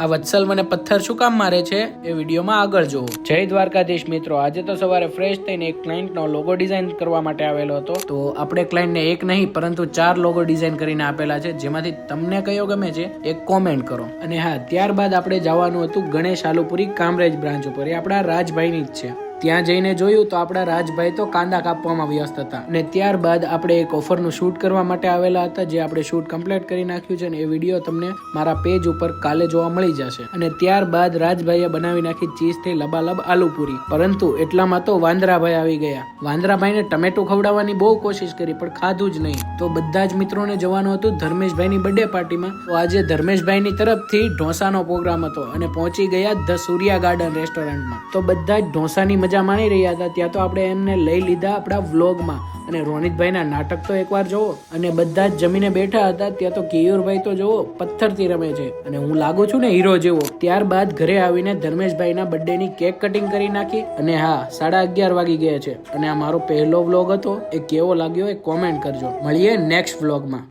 આ વત્સલ મને પથ્થર શું કામ મારે છે એ વિડીયોમાં આગળ જોવો। જય દ્વારકાધીશ મિત્રો, આજે તો સવારે ફ્રેશ થઈને એક ક્લાયન્ટનો લોગો ડિઝાઇન કરવા માટે આવેલો હતો। તો આપણે ક્લાયન્ટને એક નહીં પરંતુ 4 લોગો ડિઝાઇન કરીને આપેલા છે, જેમાંથી તમને કયો ગમે છે એક કોમેન્ટ કરો। અને હા, ત્યારબાદ આપણે જવાનું હતું ગણેશ આલુપુરી કામરેજ બ્રાન્ચ ઉપર, એ આપણા રાજભાઈની જ છે। ત્યાં જઈને જોયું તો આપણા રાજભાઈ તો કાંદા કાપવામાં વ્યસ્ત હતા। અને ત્યારબાદ આપણે એક ઓફરનું શૂટ કરવા માટે આવેલા હતા, જે આપણે શૂટ કમ્પ્લીટ કરી નાખ્યું છે, અને એ વિડીયો તમને મારા પેજ ઉપર કાલે જોવા મળી જશે। અને ત્યારબાદ રાજભાઈએ બનાવી નાખી ચીઝથી લબાલબ આલુપુરી, પરંતુ એટલામાં તો વાંદરાભાઈ આવી ગયા। વાંદરાભાઈને ટમેટું ખવડાવવાની બહુ કોશિશ કરી પણ ખાધું જ નહીં। તો બધા જ મિત્રોને જવાનું હતું ધર્મેશભાઈની બર્થડે પાર્ટીમાં। તો આજે ધર્મેશભાઈની તરફથી ઢોસાનો પ્રોગ્રામ હતો અને પહોંચી ગયા ધ સૂર્યા ગાર્ડન રેસ્ટોરન્ટમાં। તો બધા જ ઢોસાની મજા માણી રહ્યા હતા। ત્યાં તો આપણે એમને લઈ લીધા આપણા વ્લોગમાં। અને રોનિતભાઈના નાટક તો એકવાર જોવો। અને બધા જ જમીને બેઠા હતા। ત્યાં તો કેયુરભાઈ તો જોવો પથ્થરથી રમે છે, અને હું લાગુ છું ને હીરો જેવો। ત્યારબાદ ઘરે આવીને ધર્મેશભાઈના બર્થડેની કેક કટિંગ કરી નાખી। અને હા, 11:30 વાગી ગયા છે, અને આ મારો પહેલો વ્લોગ હતો। એ કેવો લાગ્યો એ કોમેન્ટ કરજો। મળીએ નેક્સ્ટ વ્લોગમાં।